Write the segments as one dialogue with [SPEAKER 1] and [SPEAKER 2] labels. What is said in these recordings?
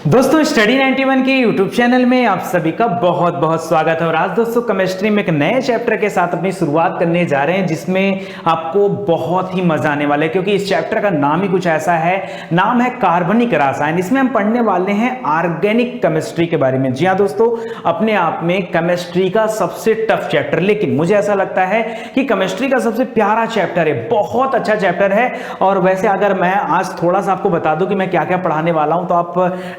[SPEAKER 1] दोस्तों स्टडी 91 के YouTube channel में आप सभी का बहुत बहुत स्वागत है। और आज दोस्तों केमिस्ट्री में एक नए चैप्टर के साथ अपनी शुरुआत करने जा रहे हैं जिसमें आपको बहुत ही मजा आने वाला है, क्योंकि इस चैप्टर का नाम ही कुछ ऐसा है, नाम है कार्बनिक रसायन। इसमें हम पढ़ने वाले हैं ऑर्गेनिक केमिस्ट्री के बारे में। जी हाँ दोस्तों, अपने आप में केमिस्ट्री का सबसे टफ चैप्टर, लेकिन मुझे ऐसा लगता है कि केमिस्ट्री का सबसे प्यारा चैप्टर है, बहुत अच्छा चैप्टर है। और वैसे अगर मैं आज थोड़ा सा आपको बता दूं कि मैं क्या क्या पढ़ाने वाला हूं तो आप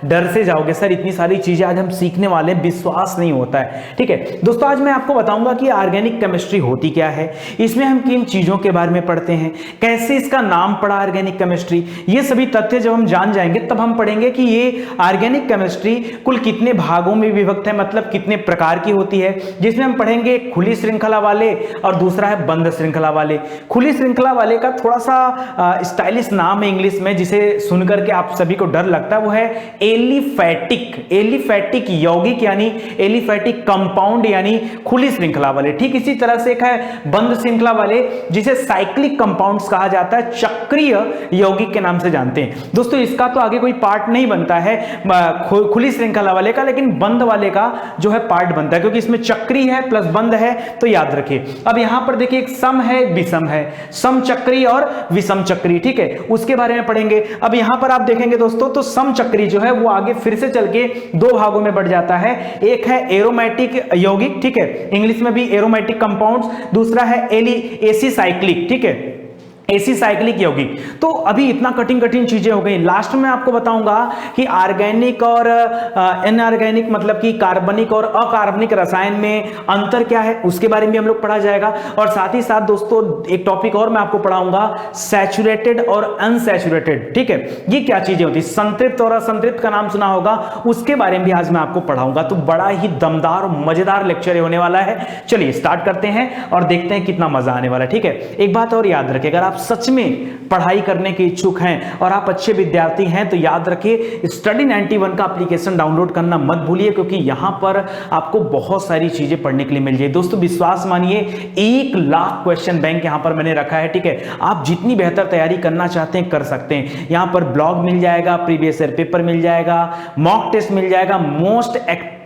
[SPEAKER 1] डर से जाओगे, सर इतनी सारी चीजें आज हम सीखने वाले हैं, विश्वास नहीं होता है। ठीक है दोस्तों, आज मैं आपको बताऊंगा कि ऑर्गेनिक केमिस्ट्री होती क्या है, इसमें हम किन चीजों के बारे में पढ़ते हैं, कैसे इसका नाम पड़ा ऑर्गेनिक केमिस्ट्री। ये सभी तथ्य जब हम जान जाएंगे तब हम पढ़ेंगे कि ये ऑर्गेनिक केमिस्ट्री कुल कितने भागों में विभक्त है, मतलब कितने प्रकार की होती है। जिसमें हम पढ़ेंगे खुली श्रृंखला वाले और दूसरा है बंद श्रृंखला वाले। खुली श्रृंखला वाले का थोड़ा सा स्टाइलिश नाम है इंग्लिश में, जिसे सुनकर के आप सभी को डर लगता है, वो है एलिफैटिक यौगिक यानी एलिफैटिक कंपाउंड यानी खुली श्रृंखला वाले। ठीक इसी तरह से एक है बंद श्रृंखला वाले, जिसे साइक्लिक कंपाउंड्स कहा जाता है, चक्रीय यौगिक के नाम से जानते हैं। दोस्तों इसका तो आगे कोई पार्ट नहीं बनता है खुली श्रृंखला वाले का, लेकिन बंद वाले का जो है पार्ट बनता है, क्योंकि इसमें चक्रीय है प्लस बंद है, तो याद रखिए। अब यहां पर देखिए एक सम है एक विषम है, सम चक्रीय और विषम चक्रीय। ठीक है, उसके बारे में पढ़ेंगे। अब यहां पर आप देखेंगे दोस्तों तो सम चक्रीय जो है वो आगे फिर से चल के दो भागों में बढ़ जाता है। एक है एरोमेटिक यौगिक, ठीक है, इंग्लिश में भी एरोमेटिक कंपाउंड्स, दूसरा है एसी साइक्लिक, ठीक है, एसी साइक्लिक यौगिक। तो अभी इतना कठिन चीजें हो गई, लास्ट में आपको बताऊंगा कि ऑर्गेनिक और इनऑर्गेनिक मतलब कि कार्बनिक और अकार्बनिक रसायन में अंतर क्या है, उसके बारे में हम लोग पढ़ा जाएगा। और साथ ही साथ दोस्तों एक टॉपिक और मैं आपको पढ़ाऊंगा, सैचुरेटेड और अनसैचुरेटेड। ठीक है, ये क्या चीजें होती है, संतृप्त और असंतृप्त का नाम सुना होगा, उसके बारे में भी आज मैं आपको पढ़ाऊंगा। तो बड़ा ही दमदार और मजेदार लेक्चर होने वाला है। चलिए स्टार्ट करते हैं और देखते हैं कितना मजा आने वाला है। ठीक है, एक बात और याद रखिए, अगर आप सच में पढ़ाई करने के इच्छुक हैं और आप अच्छे विद्यार्थी हैं तो याद रखिए स्टडी 91 का एप्लीकेशन डाउनलोड करना मत भूलिए, क्योंकि यहां पर आपको बहुत सारी चीजें पढ़ने के लिए मिल जाए। दोस्तों विश्वास मानिए 1 लाख क्वेश्चन बैंक यहां पर मैंने रखा है। ठीक है, आप जितनी बेहतर तैयारी करना चाहते हैं कर सकते हैं। यहां पर ब्लॉग मिल जाएगा, प्रीवियस ईयर पेपर मिल जाएगा, मॉक टेस्ट मिल जाएगा, मोस्ट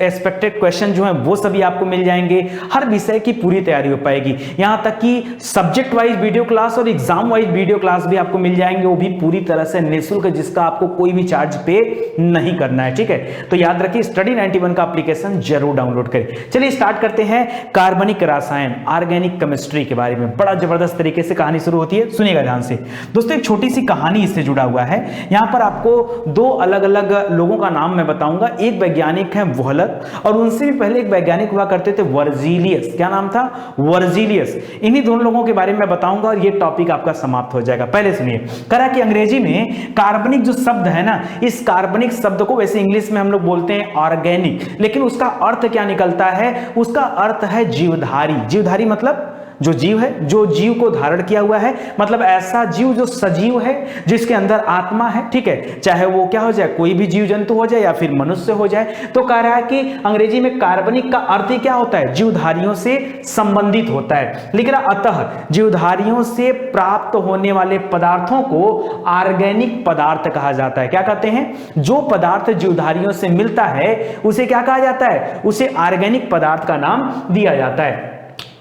[SPEAKER 1] एक्सपेक्टेड क्वेश्चन जो है वो सभी आपको मिल जाएंगे। हर विषय की पूरी तैयारी हो पाएगी, यहां तक कि सब्जेक्ट वाइज वीडियो क्लास और एग्जाम वाइज वीडियो क्लास भी आपको मिल जाएंगे, वो भी पूरी तरह से निःशुल्क, जिसका आपको कोई भी चार्ज पे नहीं करना है। ठीक है, तो याद रखिए स्टडी 91 का एप्लीकेशन जरूर डाउनलोड करें। चलिए स्टार्ट करते हैं कार्बनिक रसायन ऑर्गेनिक केमिस्ट्री के बारे में। बड़ा जबरदस्त तरीके से कहानी शुरू होती है, सुनिएगा ध्यान से। दोस्तों एक छोटी सी कहानी इससे जुड़ा हुआ है। यहां पर आपको दो अलग अलग लोगों का नाम मैं बताऊंगा। एक वैज्ञानिक है वोहलर, और उनसे भी पहले एक वैज्ञानिक हुआ करते थे वर्जीलियस। क्या नाम था? वर्जीलियस। इन्हीं दोनों लोगों के बारे में बताऊंगा और ये टॉपिक आपका समाप्त हो जाएगा। पहले सुनिए, करा कि अंग्रेजी में कार्बनिक जो शब्द है ना, इस कार्बनिक शब्द को वैसे इंग्लिश में हम लोग बोलते हैं ऑर्गेनिक, लेकिन उसका अर्थ क्या निकलता है? उसका अर्थ है जीवधारी। जीवधारी मतलब जो जीव है, जो जीव को धारण किया हुआ है, मतलब ऐसा जीव जो सजीव है, जिसके अंदर आत्मा है। ठीक है, चाहे वो क्या हो जाए, कोई भी जीव जंतु हो जाए या फिर मनुष्य हो जाए। तो कह रहा है कि अंग्रेजी में कार्बनिक का अर्थ ही क्या होता है? जीवधारियों से संबंधित होता है। लिख रहा अतः जीवधारियों से प्राप्त होने वाले पदार्थों को ऑर्गेनिक पदार्थ कहा जाता है। क्या कहते हैं? जो पदार्थ जीवधारियों से मिलता है उसे क्या कहा जाता है? उसे ऑर्गेनिक पदार्थ का नाम दिया जाता है।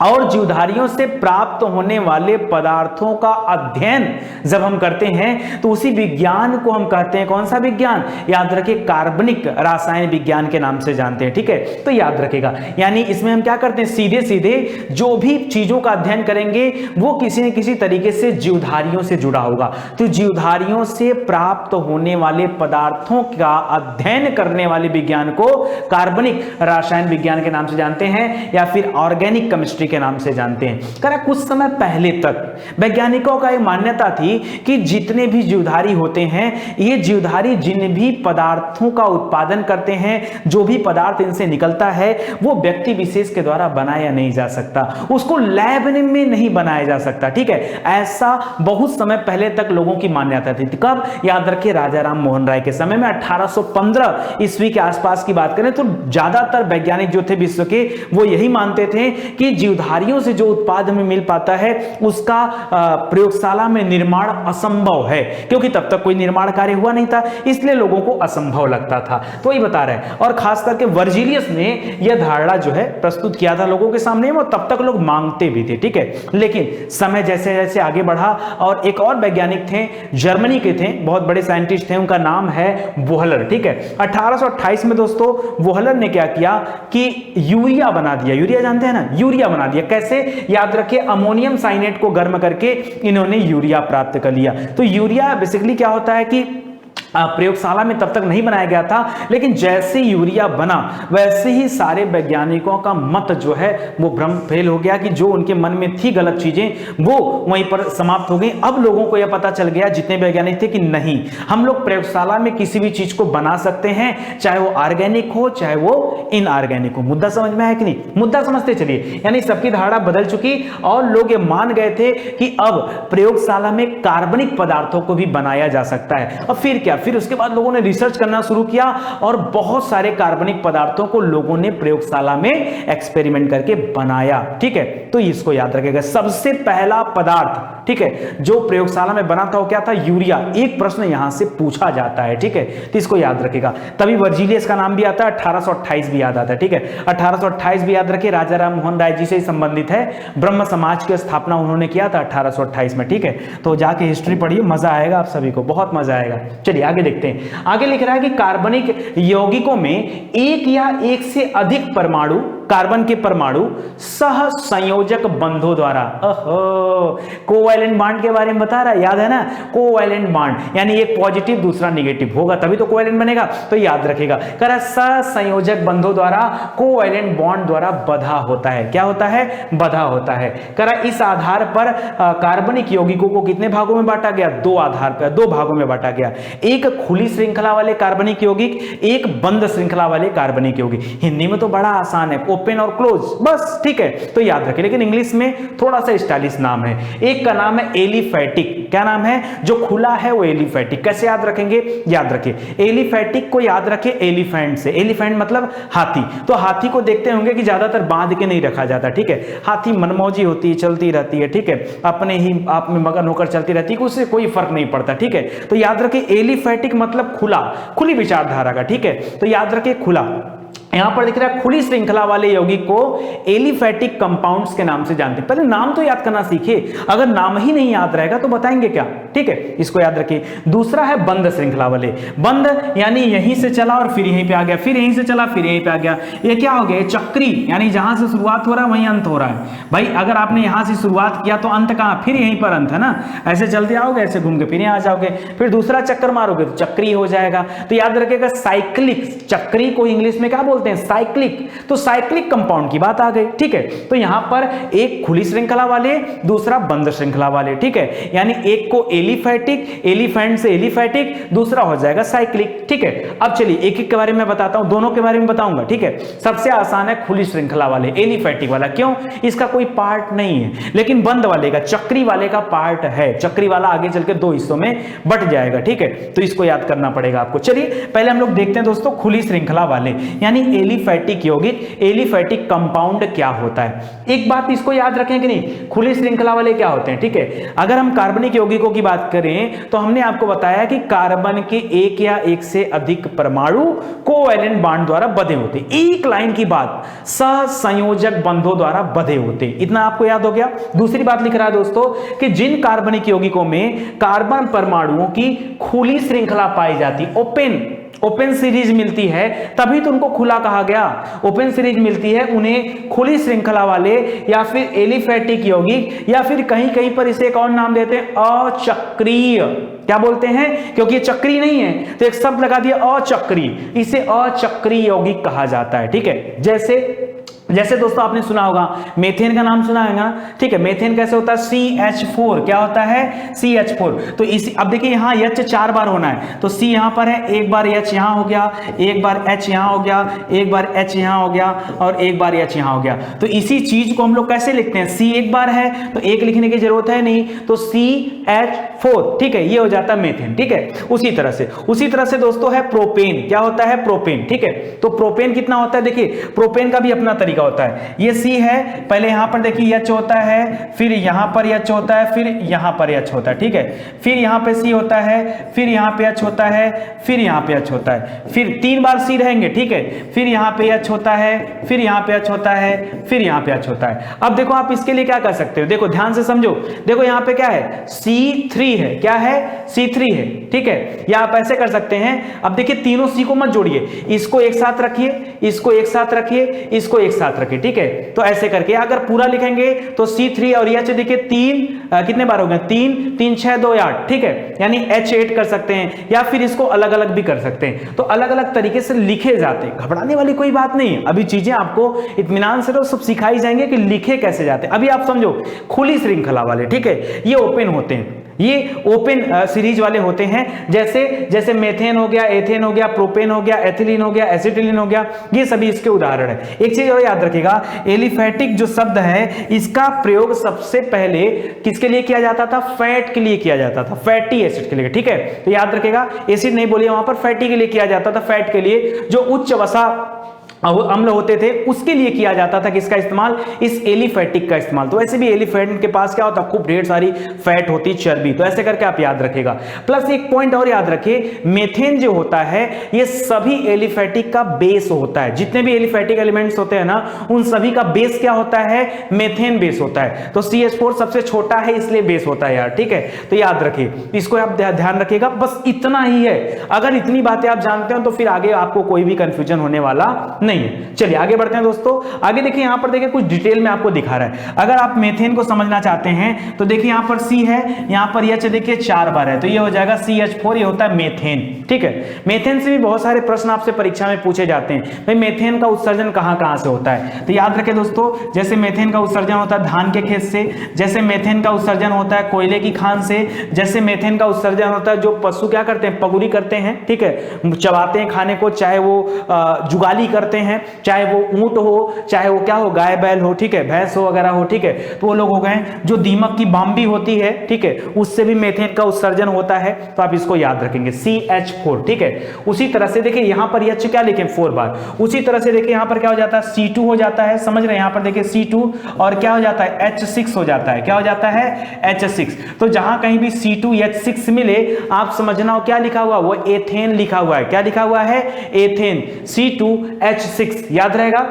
[SPEAKER 1] और जीवधारियों से प्राप्त होने वाले पदार्थों का अध्ययन जब हम करते हैं तो उसी विज्ञान को हम कहते हैं, कौन सा विज्ञान? याद रखिए कार्बनिक रसायन विज्ञान के नाम से जानते हैं। ठीक है, तो याद रखिएगा, यानी इसमें हम क्या करते हैं, सीधे सीधे जो भी चीजों का अध्ययन करेंगे वो किसी न किसी तरीके से जीवधारियों से जुड़ा होगा। तो जीवधारियों से प्राप्त होने वाले पदार्थों का अध्ययन करने वाले विज्ञान को कार्बनिक रसायन विज्ञान के नाम से जानते हैं, या फिर ऑर्गेनिक केमिस्ट्री के नाम से जानते हैं। करा कुछ समय पहले तक वैज्ञानिकों का एक मान्यता थी कि जितने भी जीवधारी होते हैं, ये जीवधारी जिन भी पदार्थों का उत्पादन करते हैं, जो भी पदार्थ इनसे निकलता है, वो व्यक्ति विशेष के द्वारा बनाया नहीं जा सकता, उसको लैब में नहीं बनाया जा सकता। ठीक है, ऐसा बहुत समय पहले तक लोगों की मान्यता थी। कब? याद रखिए राजा राम मोहन राय के समय में 1815 ईस्वी के आसपास की बात करें तो ज्यादातर वैज्ञानिक जो थे विश्व के, वो यही मानते थे कि जीव सुधारियों से जो उत्पाद हमें मिल पाता है उसका प्रयोगशाला में निर्माण असंभव है, क्योंकि तब तक कोई निर्माण कार्य हुआ नहीं था, इसलिए लोगों को असंभव लगता था। तो ये बता रहे हैं, और खास करके वर्जिलियस ने यह धारणा जो है प्रस्तुत किया था लोगों के सामने, और तब तक लोग मांगते भी थे, ठीक है। लेकिन समय जैसे जैसे आगे बढ़ा, और एक और वैज्ञानिक थे, जर्मनी के थे, बहुत बड़े साइंटिस्ट थे, उनका नाम है वोहलर, ठीक है। 1828 में दोस्तों वोहलर ने क्या किया कि यूरिया बना दिया। यूरिया जानते हैं ना, यूरिया बना दिया। कैसे? याद रखिए, अमोनियम साइनेट को गर्म करके इन्होंने यूरिया प्राप्त कर लिया। तो यूरिया बेसिकली क्या होता है कि प्रयोगशाला में तब तक नहीं बनाया गया था, लेकिन जैसे यूरिया बना वैसे ही सारे वैज्ञानिकों का मत जो है वो भ्रम फेल हो गया, कि जो उनके मन में थी गलत चीजें वो वहीं पर समाप्त हो गई। अब लोगों को यह पता चल गया, जितने वैज्ञानिक थे, कि नहीं, हम लोग प्रयोगशाला में किसी भी चीज को बना सकते हैं, चाहे वो ऑर्गेनिक हो चाहे वो इनऑर्गेनिक हो। मुद्दा समझ में आया कि नहीं? मुद्दा समझते चलिए। यानी सबकी धारणा बदल चुकी, और लोग ये मान गए थे कि अब प्रयोगशाला में कार्बनिक पदार्थों को भी बनाया जा सकता है। और फिर क्या? फिर उसके बाद लोगों ने रिसर्च करना शुरू किया, और बहुत सारे कार्बनिक पदार्थों को लोगों ने प्रयोगशाला में एक्सपेरिमेंट करके बनाया, ठीक है। तो इसको याद रखिएगा, सबसे पहला पदार्थ, ठीक है, जो प्रयोगशाला में बना था वो क्या था? यूरिया। एक प्रश्न यहां से पूछा जाता है, ठीक है, तो इसको याद रखिएगा। तभी वर्जिलियस का नाम भी आता है, 1828 भी याद आता है, ठीक है। 1828 भी याद रखिए, राजा राम मोहन राय जी से संबंधित है। ब्रह्म समाज की स्थापना उन्होंने किया था 1828 में, ठीक है। तो जाके हिस्ट्री पढ़िए, मजा आएगा आप सभी को, बहुत मजा आएगा। चलिए आगे देखते हैं। आगे लिख रहा है कि कार्बनिक यौगिकों में एक या एक से अधिक परमाणु, कार्बन के परमाणु सह संयोजक बंधों द्वारा, कोवैलेंट बॉन्ड के बारे में बता रहा है, याद है ना, कोवैलेंट बॉन्ड, यानी एक पॉजिटिव दूसरा नेगेटिव होगा तभी तो कोवैलेंट बनेगा, तो याद रखिएगा। कह रहा सह संयोजक बंधों द्वारा, कोवैलेंट बॉन्ड द्वारा बंधा होता है। क्या होता है? बंधा होता है। कह रहा इस आधार पर कार्बनिक यौगिकों को कितने भागों में बांटा गया? दो आधार पर, दो भागों में बांटा गया। एक खुली श्रृंखला वाले कार्बनिक यौगिक, एक बंद श्रृंखला वाले कार्बनिक यौगिक। हिंदी में तो बड़ा आसान है, ओपन और क्लोज, बस, ठीक है, तो याद रखिए। लेकिन इंग्लिश में थोड़ा सा स्टाइलिश नाम है। एक का नाम है एलिफैटिक। क्या नाम है? जो खुला है वो एलिफैटिक। कैसे याद रखेंगे? याद रखिए, एलिफैटिक को याद रखिए एलिफेंट से। एलिफेंट मतलब हाथी। तो हाथी को देखते होंगे कि ज्यादातर बांध के नहीं रखा जाता, ठीक है। हाथी मनमौजी होती है, चलती रहती है, ठीक है, अपने ही आप में मगन होकर चलती रहती है, उससे कोई फर्क नहीं पड़ता, ठीक है। तो याद रखिए एलिफैटिक मतलब खुला, खुली विचारधारा का, ठीक है। तो याद रखिए खुला। यहां पर दिख रहा है खुली श्रृंखला वाले यौगिक को एलिफैटिक कंपाउंड्स के नाम से जानते हैं। पहले नाम तो याद करना सीखिए, अगर नाम ही नहीं याद रहेगा तो बताएंगे क्या, ठीक है, इसको याद रखिए। दूसरा है बंद श्रृंखला वाले। बंद यानी यहीं से चला और फिर यहीं पे आ गया, फिर यहीं से चला फिर यहीं पे आ गया। ये क्या हो गया? चक्री, यानी जहां से शुरुआत हो रहा है वहीं अंत हो रहा है। भाई अगर आपने यहां से शुरुआत किया तो अंत कहां? फिर यहीं पर अंत है ना। ऐसे चलते आओगे, ऐसे घूम के फिर यहां आ जाओगे, फिर दूसरा चक्कर मारोगे तो चक्री हो जाएगा। तो याद रखिएगा साइक्लिक, चक्री को इंग्लिश में क्या बोलते हैं? साइक्लिक। तो साइक्लिक कंपाउंड की बात आ गई, ठीक है। तो यहां पर एक खुली श्रृंखला वाले, दूसरा बंद श्रृंखला वाले, ठीक है। यानी एक को एलिफैटिक, एलिफेंट से एलिफैटिक, दूसरा हो जाएगा साइक्लिक, ठीक है। अब चलिए एक एक के बारे में बताता हूं, दोनों के बारे में बताऊंगा, ठीक है। सबसे आसान है खुली श्रृंखला वाले, एलिफैटिक वाला। क्यों? इसका कोई पार्ट नहीं है। लेकिन बंद वाले का, चक्री वाले का पार्ट है। चक्री वाला आगे चल के दो हिस्सों में बट जाएगा, ठीक है। तो इसको याद करना पड़ेगा आपको। चलिए पहले हम लोग देखते हैं दोस्तों खुली श्रृंखला वाले, यानी एलिफैटिक यौगिक, एलिफैटिक कंपाउंड क्या होता है। एक बात इसको याद रखें कि नहीं, खुली श्रृंखला वाले क्या होते हैं, ठीक है। अगर हम कार्बनिक यौगिकों की बात करें तो हमने आपको बताया कि कार्बन के एक या एक से अधिक परमाणु कोवैलेंट बॉन्ड द्वारा बंधे होते, एक लाइन की बात, सह संयोजक बंधों द्वारा बंधे होते। इतना आपको याद हो गया। दूसरी बात लिख रहा है दोस्तों कि जिन कार्बनिक यौगिकों में कार्बन परमाणुओं की खुली श्रृंखला पाई जाती, ओपन सीरीज मिलती है, तभी तो उनको खुला कहा गया। ओपन सीरीज मिलती है उन्हें खुली श्रृंखला वाले या फिर एलिफैटिक यौगिक, या फिर कहीं कहीं पर इसे एक और नाम देते हैं अचक्रीय। क्या बोलते हैं? क्योंकि ये चक्री नहीं है तो एक शब्द लगा दिया अचक्री, इसे अचक्रीय यौगिक कहा जाता है, ठीक है। जैसे दोस्तों आपने सुना होगा मेथेन का नाम सुना है ना, ठीक है। मेथेन कैसे होता है? CH4। क्या होता है? CH4। तो इसी, अब देखिए यहां H 4 बार होना है, तो C यहां पर है, एक बार H यहां हो गया, एक बार H यहां हो गया, एक बार H यहां हो गया और एक बार H यहां हो गया। तो इसी चीज को हम लोग कैसे लिखते हैं? C एक बार है तो एक लिखने की जरूरत है नहीं, तो CH4, ठीक है, ये हो जाता है मेथेन, ठीक है। उसी तरह से दोस्तों है प्रोपेन। क्या होता है? प्रोपेन, ठीक है। तो प्रोपेन कितना होता है? देखिए प्रोपेन का भी अपना तरीका तरीका होता है। ये C है, पहले यहां पर देखिए H होता है, फिर यहां पर H होता है, फिर यहां पर H होता है, ठीक है। फिर यहां पे C होता है, फिर यहां पे H होता है, फिर यहां पे H होता है, फिर 3 बार C रहेंगे, ठीक है। फिर यहां पे H होता है, फिर यहां पे H होता है, फिर यहां पे H होता है। अब देखो आप इसके लिए क्या कर सकते हो, देखो ध्यान से समझो। देखो यहां पे क्या है, C3 है, क्या है, C3 है, ठीक है। या आप ऐसे कर सकते हैं, अब देखिए तीनों C को मत जोड़िए, इसको एक साथ रखिए, इसको एक साथ रखिए, इसको एक साथ रखिए, ठीक है। तो ऐसे करके अगर पूरा लिखेंगे तो C3 और H देखिए 3 कितने बार हो गए, 3 3 6 2 8, ठीक है। यानी H8 कर सकते हैं, या फिर इसको अलग अलग भी कर सकते हैं। तो अलग अलग तरीके से लिखे जाते हैं, घबराने वाली कोई बात नहीं है। अभी चीजें आपको इत्मीनान से तो सब सिखाई जाएंगे कि लिखे कैसे जाते हैं। अभी आप समझो खुली श्रृंखला वाले, ठीक है, ये ओपन होते हैं, ये ओपन सीरीज वाले होते हैं। जैसे जैसे मेथेन हो गया, एथेन हो गया, प्रोपेन हो गया, एथिलीन हो गया, एसिटिलीन हो गया, ये सभी इसके उदाहरण है। एक चीज और याद रखिएगा, एलिफैटिक जो शब्द है इसका प्रयोग सबसे पहले किसके लिए किया जाता था, फैट के लिए किया जाता था, फैटी एसिड के लिए, ठीक है। तो याद रखिएगा, एसिड नहीं बोलिए वहां पर, फैटी के लिए किया जाता था, फैट के लिए जो उच्च वसा अम्ल होते थे उसके लिए किया जाता था किसका इस्तेमाल, इस एलिफैटिक का इस्तेमाल। तो ऐसे भी एलिफेंट के पास क्या होता है, खूब ढेर सारी फैट होती, चर्बी। तो ऐसे करके आप याद रखेगा। प्लस एक पॉइंट और याद रखिए, मेथेन जो होता है ये सभी एलिफैटिक का बेस होता है। जितने भी एलिफैटिक एलिमेंट्स होते हैं ना, उन सभी का बेस क्या होता है, मेथेन बेस होता है। तो CH4 सबसे छोटा है इसलिए बेस होता है यार, ठीक है। तो याद रखिए, इसको आप ध्यान रखिएगा, बस इतना ही है। अगर इतनी बातें आप जानते हो तो फिर आगे आपको कोई भी कंफ्यूजन होने वाला नहीं है। चलिए आगे बढ़ते हैं दोस्तों। आगे देखिए यहां पर देखिए कुछ डिटेल में आपको दिखा रहा है। अगर आप मेथेन को समझना चाहते हैं तो देखिए यहां पर C है, यहां पर H देखिए 4 बार है, तो ये हो जाएगा CH4, ये होता है मेथेन, ठीक है। मेथेन से भी बहुत सारे प्रश्न आपसे परीक्षा में पूछे जाते हैं, भाई मेथेन का उत्सर्जन कहां से होता है। तो याद रखें दोस्तों, जैसे मेथेन का उत्सर्जन होता है धान के खेत से, जैसे मेथेन का उत्सर्जन होता है कोयले की खान से, जैसे मेथेन का उत्सर्जन होता है जो पशु क्या करते हैं, पगुरी करते हैं, ठीक है, चबाते हैं खाने को, चाहे वो जुगाली करते हैं, चाहे वो ऊंट हो, चाहे वो क्या हो, गाय बैल हो, ठीक है, भैंस हो वगैरह हो, ठीक है। तो वो लोग हो गए जो दीमक की बाम्बी होती है, ठीक है, उससे भी मेथेन का उत्सर्जन होता है। तो आप इसको याद रखेंगे CH4, ठीक है। उसी तरह से देखिए यहां पर H क्या लिखें 4 बार, उसी तरह से देखिए यहां पर क्या हो जाता है, C2 हो जाता है, समझ रहे हैं। यहां पर देखिए C2 और क्या हो जाता है, H6 हो जाता है, क्या हो जाता है, H6। तो जहां कहीं भी C2 H6 मिले, आप समझना हो क्या लिखा हुआ, वो एथेन लिखा हुआ है। क्या लिखा हुआ है, एथेन, C2 H6, याद रहेगा।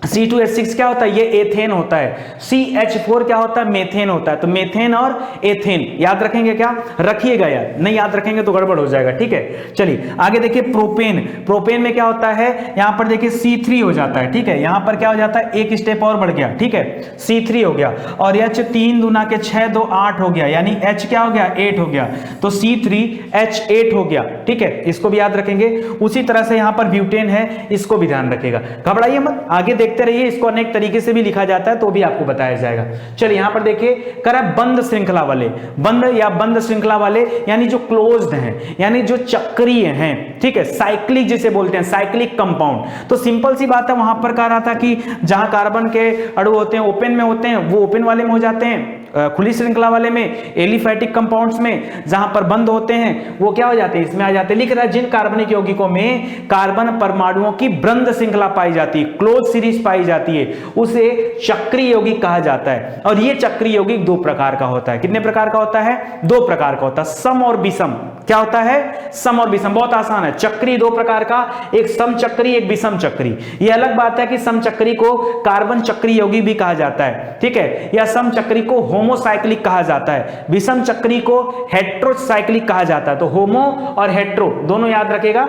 [SPEAKER 1] C2H6 क्या होता है, ये एथेन होता है। CH4 क्या होता है, मेथेन होता है। तो मेथेन और एथेन याद रखेंगे, क्या रखिएगा यार, नहीं याद रखेंगे तो गड़बड़ हो जाएगा, ठीक है। चलिए आगे देखिए प्रोपेन। प्रोपेन में क्या होता है, यहां पर देखिए C3 हो जाता है, ठीक है। यहां पर क्या हो जाता है, एक स्टेप और बढ़ गया, ठीक है, C3 हो गया, और H 3 दूना के 6 2 8 हो गया, यानी H क्या हो गया, 8 हो गया। तो C3H8 हो गया, ठीक है, इसको भी याद रखेंगे। उसी तरह से यहां पर ब्यूटेन है, इसको भी ध्यान रखेगा, घबराइए मत, आगे देखते रहिए। इसको अनेक तरीके से भी लिखा जाता है, तो भी आपको बताया जाएगा। चलिए यहां पर देखिए करा बंद श्रृंखला वाले, बंद या बंद श्रृंखला वाले यानी जो क्लोज्ड हैं, यानी जो चक्रीय हैं, ठीक है, साइक्लिक जिसे बोलते हैं, साइक्लिक कंपाउंड। तो सिंपल सी बात है, वहां पर कह रहा था कि जहां कार्बन के अणु होते हैं ओपन में होते हैं, वो ओपन वाले में हो जाते हैं, खुली श्रृंखला वाले में, एलिफैटिक कंपाउंड्स में जहां पर बंद होते हैं वो क्या हो जाते हैं, इसमें आ जाते हैं। लिख रहा है जिन कार्बनिक यौगिकों में कार्बन परमाणुओं की बंद श्रृंखला पाई जाती है, क्लोज सीरीज पाई जाती है, उसे चक्रीय यौगिक कहा जाता है। और ये चक्रीय यौगिक 2 प्रकार का होता है। कितने प्रकार का होता है, 2 प्रकार का होता है, सम और विषम। क्या होता है, सम और विषम, बहुत आसान है। चक्री 2 प्रकार का, एक सम चक्री, एक विषम चक्री। ये अलग बात है कि सम चक्री को कार्बन चक्रीय यौगिक भी कहा जाता है, ठीक है, या सम चक्री को होमोसाइक्लिक कहा जाता है, विषम चक्री को हेट्रोसाइक्लिक कहा जाता है। तो होमो और हेट्रो दोनों याद रखेगा,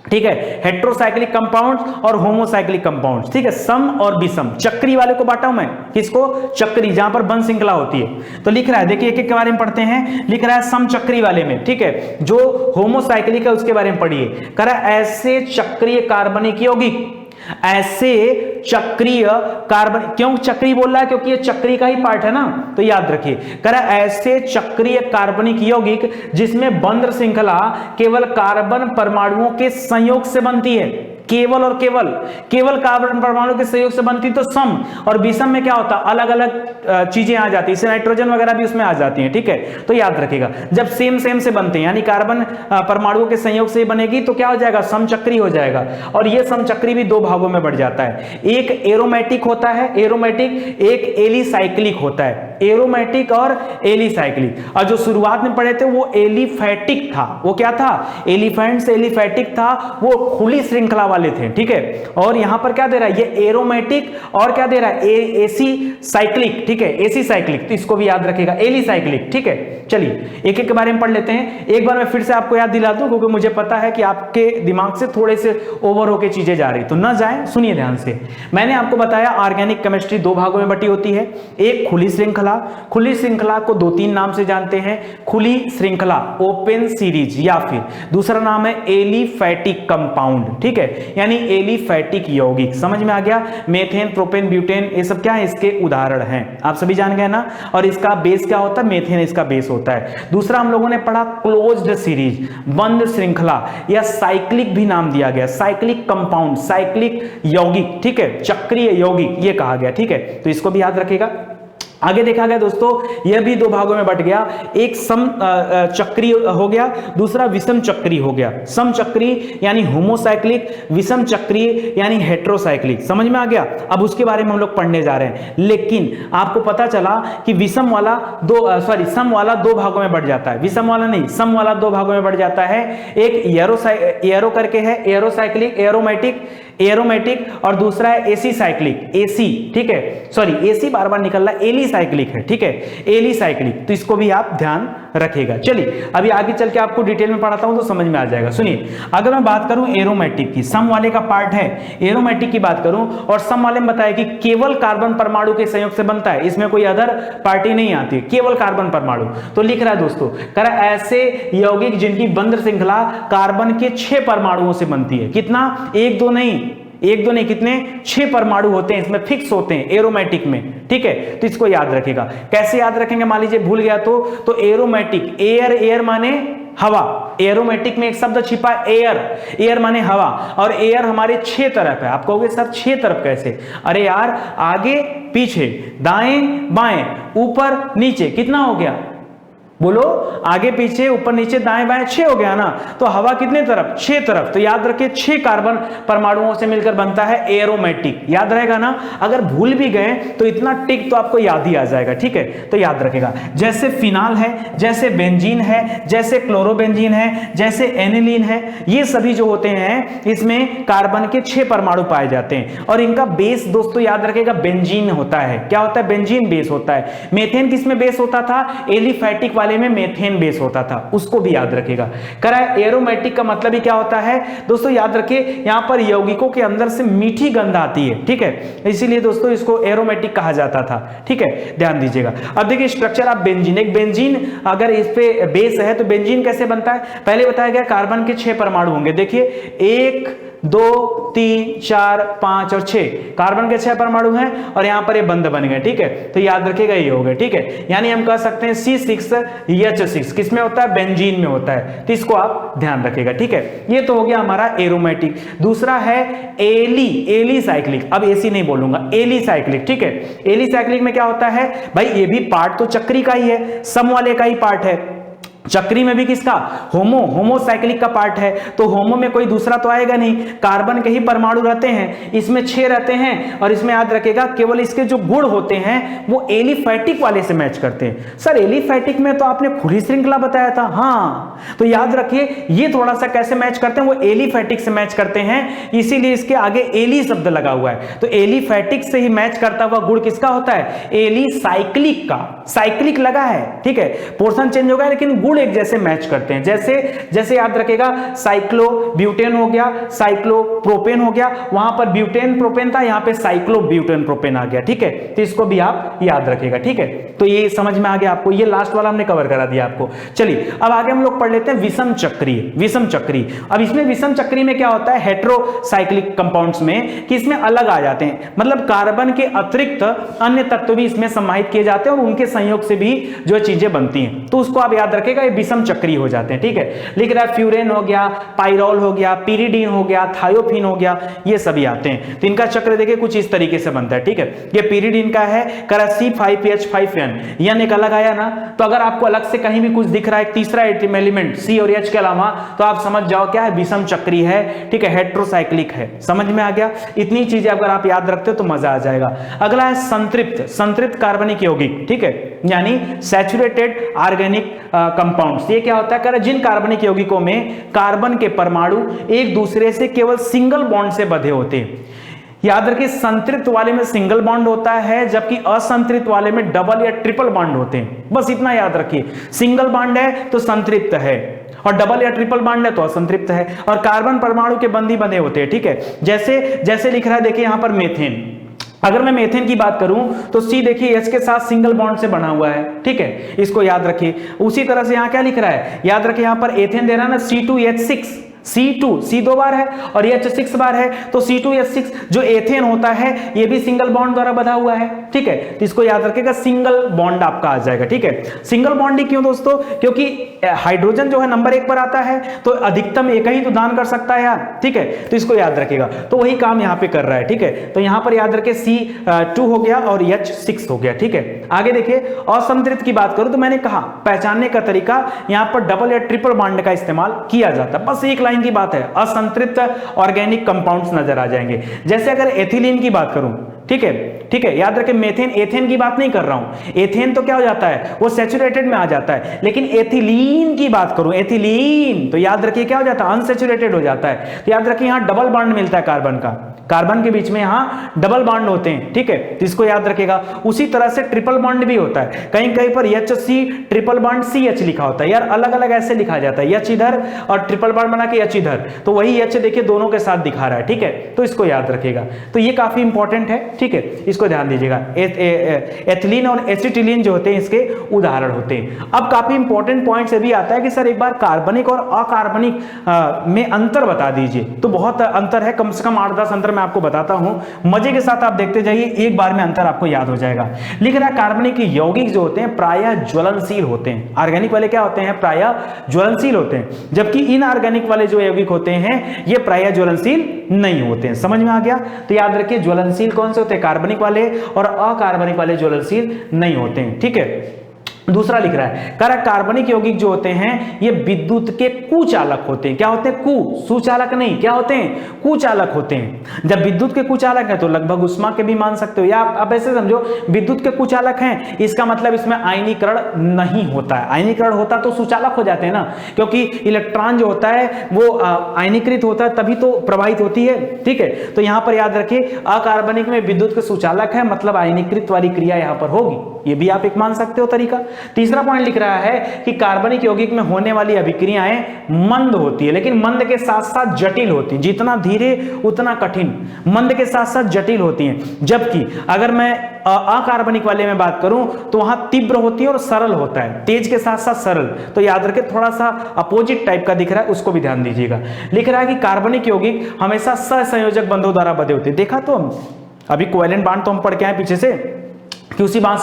[SPEAKER 1] ठीक है, हेट्रोसाइक्लिक कंपाउंड्स और होमोसाइक्लिक कंपाउंड्स, ठीक है, सम और विषम। चक्री वाले को बांटा हूं मैं, किसको, चक्री, जहां पर बंद श्रृंखला होती है। तो लिख रहा है, देखिए एक एक के बारे में पढ़ते हैं। लिख रहा है सम चक्री वाले में, ठीक है, जो होमोसाइक्लिक है उसके बारे में पढ़िए। कह रहा है ऐसे चक्रीय कार्बनिक यौगिक, ऐसे चक्रीय कार्बन, क्यों चक्री बोल रहा है, क्योंकि ये चक्री का ही पार्ट है ना, तो याद रखिए। कह रहा है ऐसे चक्रीय कार्बनिक यौगिक जिसमें बंद श्रृंखला केवल कार्बन परमाणुओं के संयोग से बनती है। केवल और केवल कार्बन परमाणु के सहयोग से बनती तो सम, और विषम में क्या होता है, अलग अलग चीजें आ जाती है, इससे नाइट्रोजन वगैरह भी उसमें आ जाती हैं, ठीक है। तो याद रखिएगा जब सेम से बनते हैं यानी कार्बन परमाणुओं के संयोग से बनेगी तो क्या हो जाएगा, समचक्री हो जाएगा। और यह समचक्री भी दो भागों में बढ़ जाता है, एक एरोमेटिक होता है, एरोमेटिक, एक एलिसाइक्लिक होता है, एरोमेटिक और एलिसाइक्लिक। और जो शुरुआत में पढ़े थे वो एलिफैटिक था, वो क्या था, एलिफेंट से एलिफैटिक था, वो खुली श्रृंखला वाले थे, ठीक है। और यहां पर क्या दे रहा है, ये एरोमेटिक और क्या दे रहा है, एसी साइक्लिक, ठीक है, एसी साइक्लिक, तो इसको भी याद रखिएगा, एलिसाइक्लिक, ठीक है। चलिए एक एक के बारे में पढ़ लेते हैं। एक बार मैं फिर से आपको याद दिला दूं क्योंकि मुझे पता है कि आपके दिमाग से थोड़े से ओवर होके चीजें जा रही, तो ना जाए, सुनिए ध्यान से। मैंने आपको बताया ऑर्गेनिक केमिस्ट्री दो भागों में बटी होती है, एक खुली श्रृंखला, खुली श्रृंखला को दो तीन नाम से जानते हैं, खुली श्रृंखला ओपन सीरीज, या फिर दूसरा नाम है एलिफैटिक कंपाउंड, ठीक है, यानी एलिफैटिक यौगिक। समझ में आ गया, मेथेन, प्रोपेन, ब्यूटेन, ये सब क्या है, इसके उदाहरण हैं, आप सभी जान गए ना। और इसका बेस क्या होता है, मेथेन इसका बेस होता है। दूसरा हम लोगों ने पढ़ा क्लोज्ड सीरीज, बंद श्रृंखला, या साइक्लिक भी नाम दिया गया, साइक्लिक कंपाउंड, साइक्लिक यौगिक, ठीक है, चक्रीय यौगिक ये कहा गया, ठीक है। तो इसको भी याद रखिएगा। आगे देखा गया दोस्तों, यह भी दो भागों में बट गया, एक सम चक्री हो गया, दूसरा विषम चक्री हो गया। सम चक्री यानी होमोसाइक्लिक, विषम चक्री यानी हेट्रोसाइक्लिक। समझ में आ गया। अब उसके बारे में हम लोग पढ़ने जा रहे हैं, लेकिन आपको पता चला कि विषम वाला सम वाला दो भागों में बढ़ जाता है, विषम वाला नहीं, सम वाला दो भागों में बढ़ जाता है। एक एरो करके है, एरोसाइक्लिक, एरोमेटिक, और दूसरा है एसी साइक्लिक, एसी, ठीक है, सॉरी एसी बार बार निकल रहा है, एलिसाइक्लिक है, ठीक है, एलिसाइक्लिक। तो इसको भी आप ध्यान रखिएगा। चलिए अभी आगे चल के आपको डिटेल में पढ़ाता हूं तो समझ में आ जाएगा। सुनिए, अगर मैं बात करूं एरोमेटिक की, सम वाले का पार्ट है, एरोमेटिक की बात करूं, और सम वाले में बताया कि केवल कार्बन परमाणु के संयोग से बनता है, इसमें कोई अदर पार्टी नहीं आती, केवल कार्बन परमाणु। तो लिख रहा है दोस्तों, कह रहा है ऐसे यौगिक जिनकी बंध श्रृंखला कार्बन के 6 परमाणुओं से बनती है। कितना, एक दो नहीं, कितने, 6 परमाणु होते हैं, इसमें फिक्स होते हैं एरोमेटिक में, ठीक है। तो इसको याद रखिएगा। कैसे याद रखेंगे, मान लीजिए भूल गया तो एरोमेटिक, एयर माने हवा, एरोमेटिक में एक शब्द छिपा है एयर माने हवा, और एयर हमारे 6 तरफ है। आप कहोगे सर 6 तरफ कैसे, अरे यार आगे पीछे, दाएं बाएं, ऊपर नीचे, कितना हो गया, बोलो, आगे पीछे ऊपर नीचे दाएं बाएं 6 हो गया ना। तो हवा कितने तरफ, 6 तरफ। तो याद रखिए 6 कार्बन परमाणुओं से मिलकर बनता है एरोमेटिक, याद रहेगा ना। अगर भूल भी गए तो इतना टिक तो आपको याद ही आ जाएगा, ठीक है। तो याद रखेगा, जैसे फिनाल है, जैसे बेंजीन है, जैसे क्लोरोबेंजीन है, जैसे एनिलीन है, ये सभी जो होते हैं इसमें कार्बन के 6 परमाणु पाए जाते हैं। और इनका बेस दोस्तों याद रखेगा बेंजीन होता है। क्या होता है, बेंजीन बेस होता है। मेथेन किसमें बेस होता था, एलिफैटिक वाले में मेथेन बेस होता था, उसको भी याद रखेगा। कह रहा है एरोमेटिक का मतलब ही क्या होता है दोस्तों, याद रखिए यहां पर यौगिकों के अंदर से मीठी गंध आती है, ठीक है, इसीलिए दोस्तों इसको एरोमेटिक कहा जाता था, ठीक है, ध्यान दीजिएगा। अब देखिए स्ट्रक्चर ऑफ बेंजीन, एक बेंजीन अगर इस पे बेस है तो बेंजीन कैसे बनता है, पहले बताया गया कार्बन के 6 परमाणु होंगे। देखिए 1 2 3 4 5 और 6 कार्बन के 6 परमाणु हैं, और यहां पर ये बंध बन गए, ठीक है। तो याद रखिएगा ये हो गए, ठीक है। यानी हम कह सकते हैं C6H6 किसमें होता है, बेंजीन में होता है। तो इसको आप ध्यान रखिएगा, ठीक है। ये तो हो गया हमारा एरोमेटिक। दूसरा है एलिसाइक्लिक, अब एसी नहीं बोलूंगा, एलिसाइक्लिक, ठीक है। एलिसाइक्लिक में क्या होता है भाई, ये भी पार्ट तो चक्री का ही है, सम वाले का ही पार्ट है। चक्री में भी किसका, होमोसाइक्लिक का पार्ट है। तो होमो में कोई दूसरा तो आएगा नहीं, कार्बन के ही परमाणु रहते हैं, इसमें 6 रहते हैं, और इसमें याद रखेगा केवल इसके जो गुण होते हैं वो एलिफैटिक वाले से मैच करते हैं। सर एलिफैटिक में तो आपने खुली श्रृंखला बताया था, हाँ, तो याद रखिए ये थोड़ा सा कैसे मैच करते हैं, वो एलिफैटिक से मैच करते हैं, इसीलिए इसके आगे एली शब्द लगा हुआ है। तो एलिफैटिक से ही मैच करता हुआ गुण किसका होता है, एलिसाइक्लिक का, साइक्लिक लगा है, ठीक है, पोर्शन चेंज हो गया लेकिन गुण एक जैसे मैच करते हैं। जैसे याद रखेगा साइक्लो ब्यूटेन हो गया, साइक्लो प्रोपेन हो गया, वहां पर ब्यूटेन प्रोपेन था, यहां पे साइक्लो ब्यूटेन प्रोपेन आ गया, ठीक है। तो इसको भी आप याद रखेगा, ठीक है। तो ये समझ में आ गया आपको, ये लास्ट वाला हमने कवर करा दिया आपको। चलिए अब आगे हम लोग पढ़ लेते हैं विषम चक्री। अब इसमें विषम चक्री में क्या होता है, हेट्रोसाइक्लिक कंपाउंड्स में कि इसमें अलग आ जाते हैं, मतलब कार्बन के अतिरिक्त अन्य तत्व भी इसमें समाहित किए जाते हैं और उनके संयोग से भी जो चीजें बनती हैं। तो उसको आप याद रखेगा, ये विषम चक्रीय हो जाते हैं। ठीक है, लिख रहा है फ्यूरेन हो गया, पाइरोल हो गया, पीरिडीन हो गया, थायोफिन हो गया, ये सभी आते हैं। तो इनका चक्र देखिए कुछ इस तरीके से बनता है। ठीक है, ये पीरिडीन का है, करा C5H5N, यन एक अलग आया ना। तो अगर आपको अलग से कहीं भी कुछ दिख रहा है तीसरा एलिमेंट C और H के अलावा, तो आप समझ जाओ क्या है, विषम चक्रीय है। ठीक है, हेट्रोसाइक्लिक है। समझ में आ गया? इतनी चीजें अगर आप याद रखते हो तो मजा आ जाएगा। अगला है संतृप्त, संतृप्त कार्बनिक यौगिक। ठीक है, यानी सैचुरेटेड ऑर्गेनिक कंपाउंड्स। ये क्या होता है, जिन कार्बनिक यौगिकों में कार्बन के परमाणु एक दूसरे से केवल सिंगल बॉन्ड से बंधे होते हैं। याद रखिए, संतृप्त वाले में सिंगल बॉन्ड होता है, जबकि असंतृप्त वाले में डबल या ट्रिपल बॉन्ड होते हैं। बस इतना याद रखिए, सिंगल बॉन्ड है तो संतृप्त है, और डबल या ट्रिपल बॉन्ड है तो असंतृप्त है। और कार्बन परमाणु के बंदी बंधे होते हैं। ठीक है, जैसे जैसे लिख रहा है, देखिए यहां पर मेथेन। अगर मैं मेथेन की बात करूं तो C देखिए H के साथ सिंगल बॉन्ड से बना हुआ है। ठीक है, इसको याद रखिए। उसी तरह से यहां क्या लिख रहा है, याद रखिए, यहां पर एथेन दे रहा है ना, C2H6, C दो बार है और H6 बार है, तो C2H6 जो एथेन होता है ये भी सिंगल बॉन्ड द्वारा बंधा हुआ है। ठीक है, तो इसको याद रखिएगा, सिंगल बॉन्ड आपका आ जाएगा। ठीक है, सिंगल बॉन्ड ही क्यों दोस्तों, क्योंकि हाइड्रोजन जो है नंबर 1 पर आता है, तो अधिकतम एक ही तो दान कर सकता है यार। ठीक है, तो इसको याद रखिएगा, तो वही काम यहां पे कर रहा है। ठीक है, तो यहां पर याद रखिए C2 हो गया और H6 हो गया। ठीक है, आगे देखिए, असंतृप्त की बात करूं तो मैंने कहा पहचानने का तरीका, यहां पर डबल या ट्रिपल बॉन्ड का इस्तेमाल किया जाता है। बस एक लाइन की बात है, असंतृप्त ऑर्गेनिक कंपाउंड्स नजर आ जाएंगे। जैसे अगर एथिलीन की बात करूं, ठीक है, ठीक है, याद रखें, मेथेन एथेन की बात नहीं कर रहा हूं। एथेन तो क्या हो जाता है, वो सैचुरेटेड में आ जाता है, लेकिन एथिलीन की बात करूं, एथिलीन तो याद रखिए क्या हो जाता है, अनसैचुरेटेड हो जाता है। तो याद रखिए यहां डबल बॉन्ड मिलता है कार्बन का, कार्बन के बीच में यहां डबल बॉन्ड होते हैं। ठीक है, तो इसको याद रखिएगा। उसी तरह से ट्रिपल बॉन्ड भी होता है, कहीं कहीं पर HC ट्रिपल बॉन्ड CH लिखा होता है। यार अलग अलग ऐसे लिखा जाता है, H इधर और ट्रिपल बॉन्ड बना के H इधर, तो वही H देखिए दोनों के साथ दिखा रहा है। ठीक है, तो इसको याद रखिएगा, तो ये काफी इंपॉर्टेंट है। ठीक है, इसको ध्यान दीजिएगा। एथिलीन और एसिटिलीन जो होते हैं इसके उदाहरण होते हैं। अब काफी इंपॉर्टेंट पॉइंट से भी आता है कि सर एक बार कार्बनिक और अकार्बनिक में अंतर बता दीजिए। तो बहुत अंतर है, कम से कम 8-10 अंतर मैं आपको बताता हूं, मजे के साथ आप देखते जाइए, एक बार में अंतर आपको याद हो जाएगा। लिख रहा है कार्बनिक यौगिक जो होते हैं प्रायः ज्वलनशील होते हैं, ऑर्गेनिक वाले क्या होते हैं, प्रायः ज्वलनशील होते हैं, जबकि इनऑर्गेनिक वाले जो यौगिक होते हैं ये प्रायः ज्वलनशील नहीं होते हैं। समझ में आ गया? तो याद रखिए, ज्वलनशील कौन से होते हैं, कार्बनिक वाले, और अकार्बनिक वाले ज्वलनशील नहीं होते हैं। ठीक है, दूसरा लिख रहा है, कह रहा कार्बनिक यौगिक जो होते हैं ये विद्युत के कुचालक होते हैं। क्या होते हैं, सुचालक नहीं, क्या होते हैं, कुचालक होते हैं। जब विद्युत के कुचालक है तो लगभग उष्मा के भी मान सकते हो, या आप ऐसे समझो विद्युत के कुचालक हैं, इसका मतलब इसमें आयनीकरण नहीं होता है। आयनीकरण होता तो सुचालक हो जाते हैं ना, क्योंकि इलेक्ट्रॉन जो होता है वो आयनीकृत होता है तभी तो प्रवाहित होती है। ठीक है, तो यहां पर याद रखिए, अकार्बनिक में विद्युत के सुचालक है, मतलब आयनीकृत वाली क्रिया यहां पर होगी, ये भी आप एक मान सकते हो तरीका। तीसरा पॉइंट लिख रहा है कि कार्बनिक यौगिक में होने वाली अभिक्रियाएं मंद होती है, लेकिन मंद के साथ साथ जटिल होती हैं। जितना धीरे उतना कठिन, मंद के साथ साथ जटिल होती हैं। जबकि अगर मैं अकार्बनिक वाले में बात करूं तो वहां तीव्र होती है और सरल होता है, तेज के साथ साथ सरल। तो याद रखें, थोड़ा सा अपोजिट टाइप का दिख रहा है, उसको भी ध्यान दीजिएगा। लिख रहा है कि कार्बनिक यौगिक हमेशा सहसंयोजक बंधों द्वारा बंधे होते हैं। देखा तो हम अभी कोवेलेंट बॉन्ड तो हम पढ़ के आए पीछे से, कि उसी बंध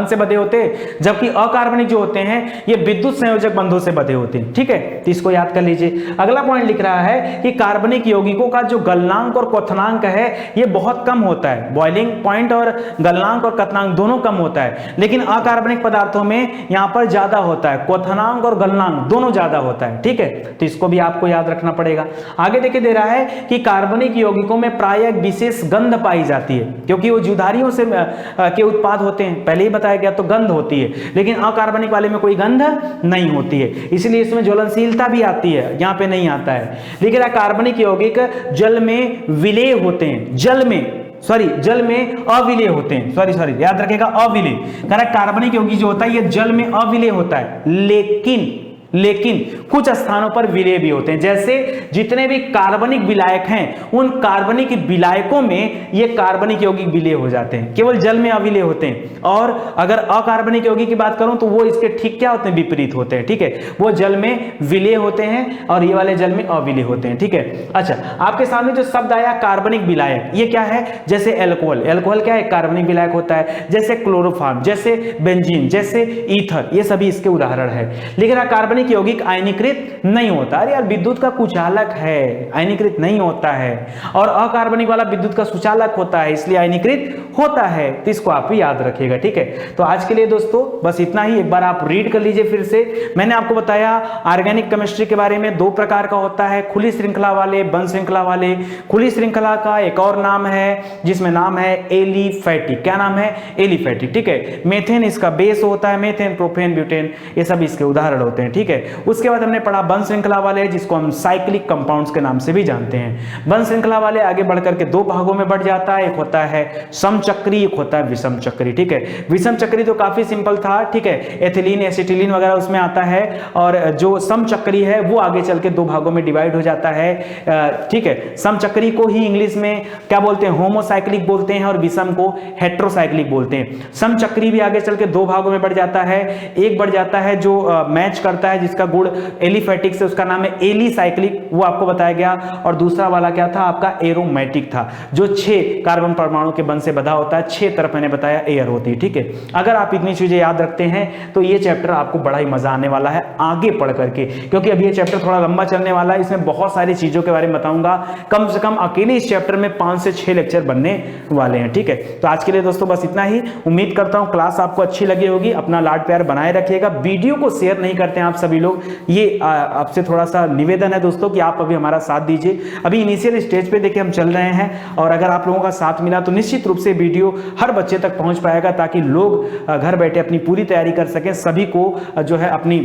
[SPEAKER 1] से बंधे होते हैं, जबकि अकार्बनिक जो होते हैं ये विद्युत संयोजक बंधों से बंधे होते हैं। ठीक है, तो इसको याद कर लीजिए। अगला पॉइंट लिख रहा है कि कार्बनिक यौगिकों का जो गलनांक और क्वथनांक है ये बहुत कम होता है। बॉइलिंग पॉइंट और गलनांक और क्वथनांक दोनों कम होता है, लेकिन अकार्बनिक पदार्थों में यहां पर ज्यादा होता है, क्वथनांक और गलनांक दोनों ज्यादा होता है। ठीक है, तो इसको भी आपको याद रखना पड़ेगा। आगे देखिए, दे रहा है कि कार्बनिक यौगिकों में प्रायः विशेष गंध पाई जाती है, क्योंकि वो जुधारियों से के उत्पाद होते हैं, पहले ही बताया गया, तो गंध होती है। लेकिन अकार्बनिक वाले में कोई गंध नहीं होती है, इसलिए इसमें ज्वलनशीलता भी आती है, यहां पे नहीं आता है। लेकिन कार्बनिक यौगिक जल में विलेय होते हैं, जल में अविलेय होते हैं, सॉरी याद रखेगा, अविलेय। कार्बनिक यौगिक जो होता है ये जल में अविलेय होता है, लेकिन कुछ स्थानों पर विलेय भी होते हैं। जैसे जितने भी कार्बनिक विलायक हैं उन कार्बनिक विलायकों में ये कार्बनिक यौगिक विलेय हो जाते हैं, केवल जल में अविलेय होते हैं। और अगर अकार्बनिक यौगिक की बात करूं तो वो इसके ठीक क्या होते हैं, विपरीत होते हैं। ठीक है, वो जल में विलेय होते हैं और ये वाले जल में अविलेय होते हैं। ठीक है, अच्छा आपके सामने जो शब्द आया कार्बनिक विलायक, ये क्या है? जैसे एल्कोहल, एल्कोहल क्या है? कार्बनिक विलायक होता है। जैसे क्लोरोफॉर्म, जैसे बेंजीन, जैसे ईथर, ये सभी इसके उदाहरण है। लेकिन कार्बनिक यौगिक आयनीकृत नहीं होता। अरे यार विद्युत का कुचालक है, आयनीकृत नहीं होता है, और अकार्बनिक वाला विद्युत का सुचालक होता है, इसलिए आयनीकृत होता है। तो इसको आप भी याद रखिएगा। ठीक है, तो आज के लिए दोस्तों बस इतना ही। एक बार आप रीड कर लीजिए फिर से। मैंने आपको बताया ऑर्गेनिक केमिस्ट्री के बारे में, दो प्रकार का होता है, खुली श्रृंखला वाले, बंद श्रृंखला वाले। खुली श्रृंखला का एक और नाम है जिसमें नाम है एलिफैटिक। क्या नाम है? एलिफैटिक। ठीक है, मेथेन इसका बेस होता है, मेथेन, प्रोपेन, ब्यूटेन, ये सब इसके उदाहरण होते हैं। ठीक है, उसके बाद हमने पढ़ा बंद श्रृंखला वाले, जिसको हम साइक्लिक कंपाउंड्स के नाम से भी जानते हैं। बंद श्रृंखला वाले आगे बढ़कर के दो भागों में बढ़ जाता है, एक होता है समचक्री, एक होता है विषम चक्री। ठीक है, विषम चक्री तो काफी सिंपल था। ठीक है, एथिलीन, एसिटिलीन वगैरह उसमें आता है, और जो समचक्री है वो आगे चल के दो भागों में डिवाइड हो जाता है। ठीक है, समचक्री को ही इंग्लिश में क्या बोलते हैं? होमोसाइक्लिक बोलते हैं, और विषम को हेट्रोसाइक्लिक बोलते हैं। समचक्री भी आगे चल के दो भागों में बढ़ जाता है। एक बढ़ जाता है जो मैच करता है, जिसका गुण एलिफैटिक से, उसका नाम है एलिसाइक्लिक, वो आपको बताया गया। और दूसरा वाला क्या था आपका? एरोमेटिक था, जो 6 कार्बन परमाणु के बंध से बंधा होता है। 6 तरफ मैंने बताया एयर होती है। ठीक है, अगर आप इतनी चीजें याद रखते हैं तो ये चैप्टर आपको बड़ा ही मजा आने वाला है आगे पढ़ करके, क्योंकि अभी ये चैप्टर थोड़ा लंबा चलने वाला है। इसमें बहुत सारी चीजों के बारे में बताऊंगा। कम से कम अकेले इस चैप्टर में 5 से 6 लेक्चर बनने वाले हैं। ठीक है, तो आज के लिए दोस्तों बस इतना ही। उम्मीद करता हूं क्लास आपको अच्छी लगी होगी। अपना लाड प्यार बनाए रखिएगा। वीडियो को शेयर नहीं करते हैं आप सभी लोग, ये आपसे थोड़ा सा निवेदन है दोस्तों कि आप अभी हमारा साथ दीजिए। अभी इनिशियल स्टेज पे देखिए हम चल रहे हैं, और अगर आप लोगों का साथ मिला तो निश्चित रूप से वीडियो हर बच्चे तक पहुंच पाएगा, ताकि लोग घर बैठे अपनी पूरी तैयारी कर सकें, सभी को जो है अपनी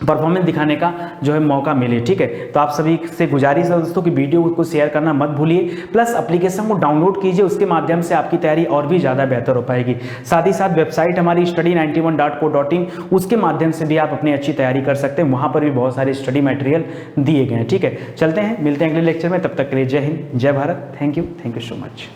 [SPEAKER 1] परफॉर्मेंस दिखाने का जो है मौका मिले। ठीक है, तो आप सभी से गुजारिश है दोस्तों कि वीडियो को शेयर करना मत भूलिए, प्लस एप्लीकेशन को डाउनलोड कीजिए, उसके माध्यम से आपकी तैयारी और भी ज़्यादा बेहतर हो पाएगी। साथ ही साथ वेबसाइट हमारी study91.co.in, उसके माध्यम से भी आप अपनी अच्छी तैयारी कर सकते हैं। वहाँ पर भी बहुत सारे स्टडी मटेरियल दिए गए हैं। ठीक है, चलते हैं, मिलते हैं अगले लेक्चर में। तब तक के लिए जय हिंद, जय Bharat. Thank you so much.